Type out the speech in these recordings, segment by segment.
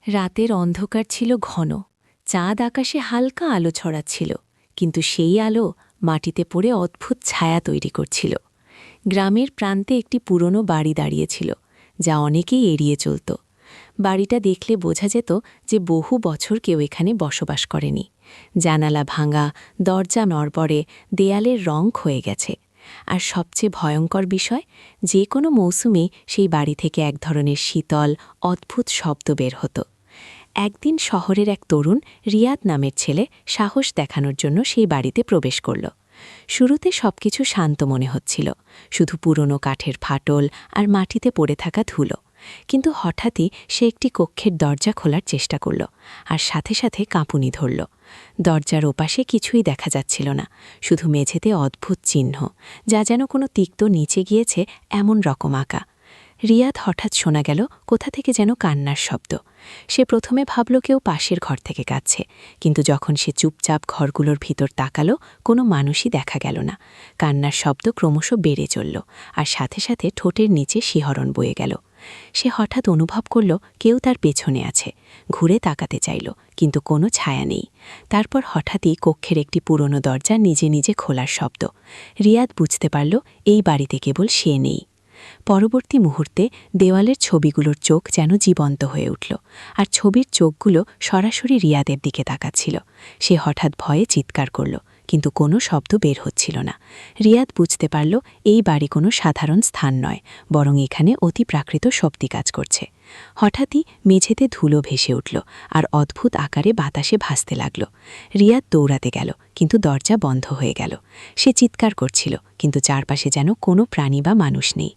রাতের অন্ধকার ছিল ঘন, চাঁদ আকাশে হালকা আলো ছড়াচ্ছিল, কিন্তু সেই আলো মাটিতে পড়ে অদ্ভুত ছায়া তৈরি করছিল। গ্রামের প্রান্তে একটি পুরনো বাড়ি দাঁড়িয়েছিল, যা অনেকেই এড়িয়ে চলত। বাড়িটা দেখলে বোঝা যেত যে বহু বছর কেউ এখানে বসবাস করেনি। জানালা ভাঙা, দরজা নড়বড়ে, দেয়ালের রং ক্ষয়ে গেছে। আর সবচেয়ে ভয়ঙ্কর বিষয়, যে কোনো মৌসুমে সেই বাড়ি থেকে এক ধরনের শীতল, অদ্ভুত শব্দ বের হতো। একদিন শহরের এক তরুণ, রিয়াদ নামের ছেলে, সাহস দেখানোর জন্য সেই বাড়িতে প্রবেশ করল। শুরুতে সবকিছু শান্ত মনে হচ্ছিল, শুধু পুরনো কাঠের ফাটল আর মাটিতে পড়ে থাকা ধুলো। কিন্তু হঠাৎই সে একটি কক্ষের দরজা খোলার চেষ্টা করল, আর সাথে সাথে কাঁপুনি ধরল। দরজার ওপাশে কিছুই দেখা যাচ্ছিল না, শুধু মেঝেতে অদ্ভুত চিহ্ন, যা যেন কোনো তিক্ত নিচে গিয়েছে এমন রকম আঁকা। রিয়াদ হঠাৎ শোনা গেল কোথা থেকে যেন কান্নার শব্দ। সে প্রথমে ভাবল কেউ পাশের ঘর থেকে কাঁদছে, কিন্তু যখন সে চুপচাপ ঘরগুলোর ভিতর তাকালো, কোনো মানুষই দেখা গেল না। কান্নার শব্দ ক্রমশ বেড়ে চলল, আর সাথে সাথে ঠোঁটের নিচে শিহরণ বয়ে গেল। সে হঠাৎ অনুভব করল কেউ তার পেছনে আছে। ঘুরে তাকাতে চাইল, কিন্তু কোনো ছায়া নেই। তারপর হঠাৎই কক্ষের একটি পুরনো দরজা নিজে নিজে খোলার শব্দ। রিয়াদ বুঝতে পারল এই বাড়িতে কেবল সে নেই। পরবর্তী মুহূর্তে দেওয়ালের ছবিগুলোর চোখ যেন জীবন্ত হয়ে উঠল, আর ছবির চোখগুলো সরাসরি রিয়াদের দিকে তাকাচ্ছিল। সে হঠাৎ ভয়ে চিৎকার করল, কিন্তু কোনো শব্দ বের হচ্ছিল না। রিয়াদ বুঝতে পারল এই বাড়ি কোনো সাধারণ স্থান নয়, বরং এখানে অতি প্রাকৃত শক্তি কাজ করছে। হঠাৎই মেঝেতে ধুলো ভেসে উঠল, আর অদ্ভুত আকারে বাতাসে ভাসতে লাগল। রিয়াদ দৌড়াতে গেল, কিন্তু দরজা বন্ধ হয়ে গেল। সে চিৎকার করছিল, কিন্তু চারপাশে যেন কোনো প্রাণী বা মানুষ নেই।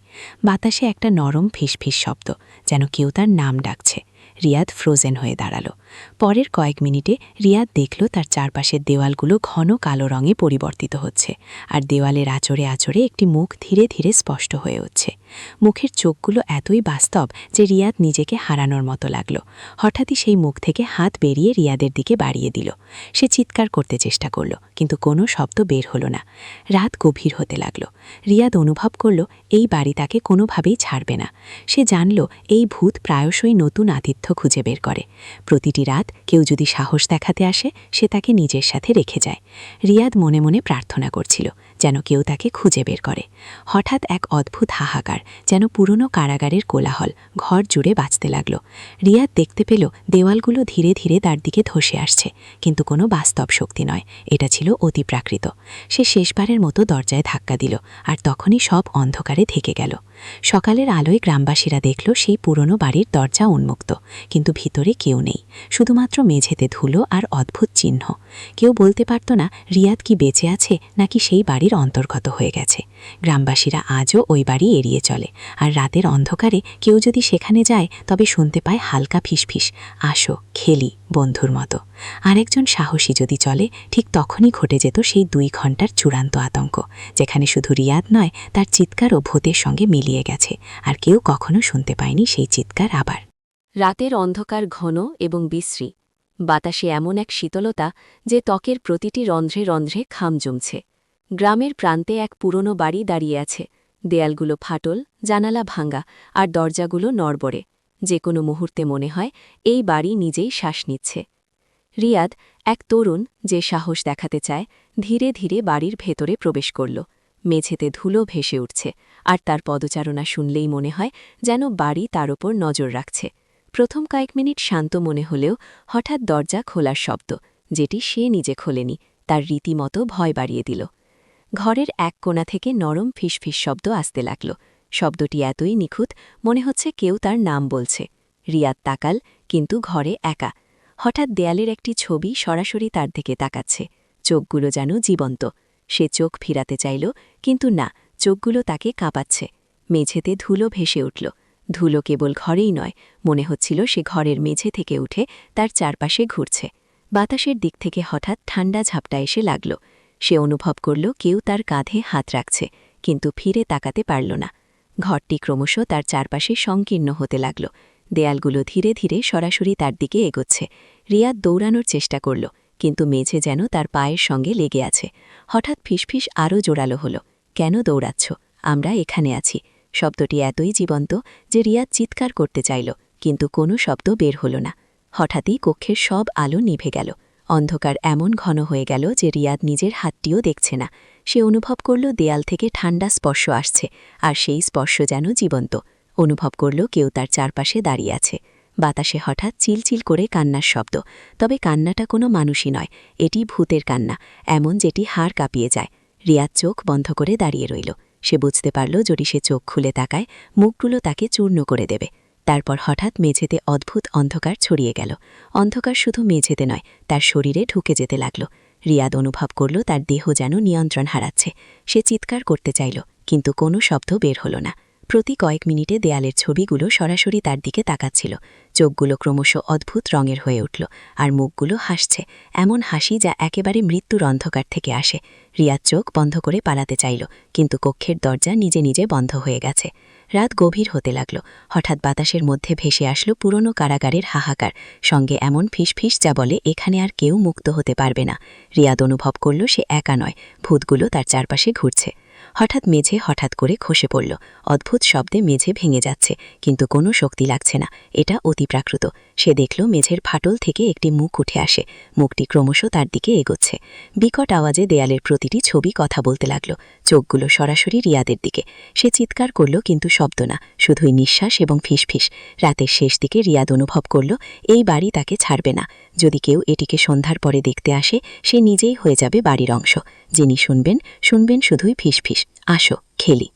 বাতাসে একটা নরম ফিসফিস শব্দ, যেন কেউ তার নাম ডাকছে। রিয়াদ ফ্রোজেন হয়ে দাঁড়াল। পরের কয়েক মিনিটে রিয়াদ দেখল তার চারপাশের দেওয়ালগুলো ঘন কালো রঙে পরিবর্তিত হচ্ছে, আর দেওয়ালের আঁচড়ে আঁচড়ে একটি মুখ ধীরে ধীরে স্পষ্ট হয়ে উঠছে। মুখের চোখগুলো এতই বাস্তব যে রিয়াদ নিজেকে হারানোর মতো লাগল। হঠাৎই সেই মুখ থেকে হাত বেরিয়ে রিয়াদের দিকে বাড়িয়ে দিল। সে চিৎকার করতে চেষ্টা করল, কিন্তু কোনো শব্দ বের হলো না। রাত গভীর হতে লাগল। রিয়াদ অনুভব করল এই বাড়ি তাকে কোনোভাবেই ছাড়বে না। সে জানল এই ভূত প্রায়শই নতুন আতিথ্য খুঁজে বের করে। প্রতিটি রাত কেউ যদি সাহস দেখাতে আসে, সে তাকে নিজের সাথে রেখে যায়। রিয়াদ মনে মনে প্রার্থনা করছিল যেন কেউ তাকে খুঁজে বের করে। হঠাৎ এক অদ্ভুত হাহাকার, যেন পুরনো কারাগারের কোলাহল, ঘর জুড়ে বাজতে লাগল। রিয়াদ দেখতে পেল দেওয়ালগুলো ধীরে ধীরে তার দিকে ধসে আসছে, কিন্তু কোনো বাস্তব শক্তি নয়, এটা ছিল অতি প্রাকৃত। সে শেষবারের মতো দরজায় ধাক্কা দিল, আর তখনই সব অন্ধকারে থেকে গেল। সকালের আলোয় গ্রামবাসীরা দেখল সেই পুরনো বাড়ির দরজা উন্মুক্ত, কিন্তু ভিতরে কেউ নেই, শুধুমাত্র মেঝেতে ধুলো আর অদ্ভুত চিহ্ন। কেউ বলতে পারত না রিয়াদ কি বেঁচে আছে নাকি সেই বাড়ির অন্তর্গত হয়ে গেছে। গ্রামবাসীরা আজও ওই বাড়ি এড়িয়ে চলে, আর রাতের অন্ধকারে কেউ যদি সেখানে যায় তবে শুনতে পায় হালকা ফিসফিস, আসো খেলি বন্ধুর মতো। আরেকজন সাহসী যদি চলে, ঠিক তখনই ঘটে যেত সেই 2 ঘন্টার চূড়ান্ত আতঙ্ক, যেখানে শুধু রিয়াদ নয়, তার চিৎকারও ভূতের সঙ্গে মিলিয়ে গেছে, আর কেউ কখনো শুনতে পায়নি সেই চিৎকার আবার। রাতের অন্ধকার ঘন এবং বিশ্রী। বাতাসে এমন এক শীতলতা যে ত্বকের প্রতিটি রন্ধ্রে রন্ধ্রে খাম জমছে। গ্রামের প্রান্তে এক পুরনো বাড়ি দাঁড়িয়ে আছে, দেয়ালগুলো ফাটল, জানালা ভাঙ্গা, আর দরজাগুলো নড়বড়ে। যে কোনো মুহূর্তে মনে হয় এই বাড়ি নিজেই শ্বাস নিচ্ছে। রিয়াদ, এক তরুণ যে সাহস দেখাতে চায়, ধীরে ধীরে বাড়ির ভেতরে প্রবেশ করল। মেঝেতে ধুলো ভেসে উঠছে, আর তার পদচারণা শুনলেই মনে হয় যেন বাড়ি তার ওপর নজর রাখছে। প্রথম কয়েক মিনিট শান্ত মনে হলেও হঠাৎ দরজা খোলার শব্দ, যেটি সে নিজে খোলেনি, তার রীতিমতো ভয় বাড়িয়ে দিল। ঘরের এক কোণা থেকে নরম ফিসফিস শব্দ আসতে লাগল। শব্দটি এতই নিখুঁত, মনে হচ্ছে কেউ তার নাম বলছে। রিয়াদ তাকাল, কিন্তু ঘরে একা। হঠাৎ দেয়ালের একটি ছবি সরাসরি তার দিকে তাকাচ্ছে। চোখগুলো যেন জীবন্ত। সে চোখ ফিরাতে চাইল, কিন্তু না, চোখগুলো তাকে কাঁপাচ্ছে। মেঝেতে ধুলো ভেসে উঠল। ধুলো কেবল ঘরেই নয়, মনে হচ্ছিল সে ঘরের মেঝে থেকে উঠে তার চারপাশে ঘুরছে। বাতাসের দিক থেকে হঠাৎ ঠান্ডা ঝাপটা এসে লাগল। সে অনুভব করল কেউ তার কাঁধে হাত রাখছে, কিন্তু ফিরে তাকাতে পারল না। ঘরটি ক্রমশ তার চারপাশে সংকীর্ণ হতে লাগল। দেয়ালগুলো ধীরে ধীরে সরাসরি তার দিকে এগোচ্ছে। রিয়াদ দৌড়ানোর চেষ্টা করল, কিন্তু মেঝে যেন তার পায়ের সঙ্গে লেগে আছে। হঠাৎ ফিসফিস আরও জোরালো হল, কেন দৌড়াচ্ছ? আমরা এখানে আছি। শব্দটি এতই জীবন্ত যে রিয়াদ চিৎকার করতে চাইল, কিন্তু কোনো শব্দ বের হল না। হঠাৎই কক্ষের সব আলো নিভে গেল। অন্ধকার এমন ঘন হয়ে গেল যে রিয়াদ নিজের হাতটিও দেখছে না। সে অনুভব করল দেয়াল থেকে ঠান্ডা স্পর্শ আসছে, আর সেই স্পর্শ যেন জীবন্ত। অনুভব করল কেউ তার চারপাশে দাঁড়িয়ে আছে। বাতাসে হঠাৎ চিলচিল করে কান্নার শব্দ। তবে কান্নাটা কোনো মানুষই নয়, এটি ভূতের কান্না, এমন যেটি হাড় কাঁপিয়ে যায়। রিয়াদ চোখ বন্ধ করে দাঁড়িয়ে রইল। সে বুঝতে পারল যদি সে চোখ খুলে তাকায়, মুখগুলো তাকে চূর্ণ করে দেবে। তারপর হঠাৎ মেঝেতে অদ্ভুত অন্ধকার ছড়িয়ে গেল। অন্ধকার শুধু মেঝেতে নয়, তার শরীরে ঢুকে যেতে লাগল। রিয়াদ অনুভব করল তার দেহ যেন নিয়ন্ত্রণ হারাচ্ছে। সে চিৎকার করতে চাইল, কিন্তু কোনো শব্দ বের হল না। প্রতি কয়েক মিনিটে দেয়ালের ছবিগুলো সরাসরি তার দিকে তাকাচ্ছিল। চোখগুলো ক্রমশ অদ্ভুত রঙের হয়ে উঠল, আর মুখগুলো হাসছে, এমন হাসি যা একেবারে মৃত্যুর অন্ধকার থেকে আসে। রিয়াদ চোখ বন্ধ করে পালাতে চাইল, কিন্তু কক্ষের দরজা নিজে নিজে বন্ধ হয়ে গেছে। রাত গভীর হতে লাগল। হঠাৎ বাতাসের মধ্যে ভেসে আসলো পুরনো কারাগারের হাহাকার, সঙ্গে এমন ফিসফিস যা বলে এখানে আর কেউ মুক্ত হতে পারবে না। রিয়াদ অনুভব করল সে একা নয়, ভূতগুলো তার চারপাশে ঘুরছে। হঠাৎ মেঝে হঠাৎ করে খসে পড়ল। অদ্ভুত শব্দে মেঝে ভেঙে যাচ্ছে, কিন্তু কোনো শক্তি লাগছে না। এটা অতিপ্রাকৃত। সে দেখল মেঝের ফাটল থেকে একটি মুখ উঠে আসে। মুখটি ক্রমশ তার দিকে এগোচ্ছে। বিকট আওয়াজে দেয়ালের প্রতিটি ছবি কথা বলতে লাগল, চোখগুলো সরাসরি রিয়াদের দিকে। সে চিৎকার করল, কিন্তু শব্দ না, শুধুই নিঃশ্বাস এবং ফিসফিস। রাতের শেষ দিকে রিয়াদ অনুভব করল এই বাড়ি তাকে ছাড়বে না। যদি কেউ এটিকে সন্ধ্যার পরে দেখতে আসে, সে নিজেই হয়ে যাবে বাড়ির অংশ। যিনি শুনবেন শুধুই ফিসফিস, আসো খেলি।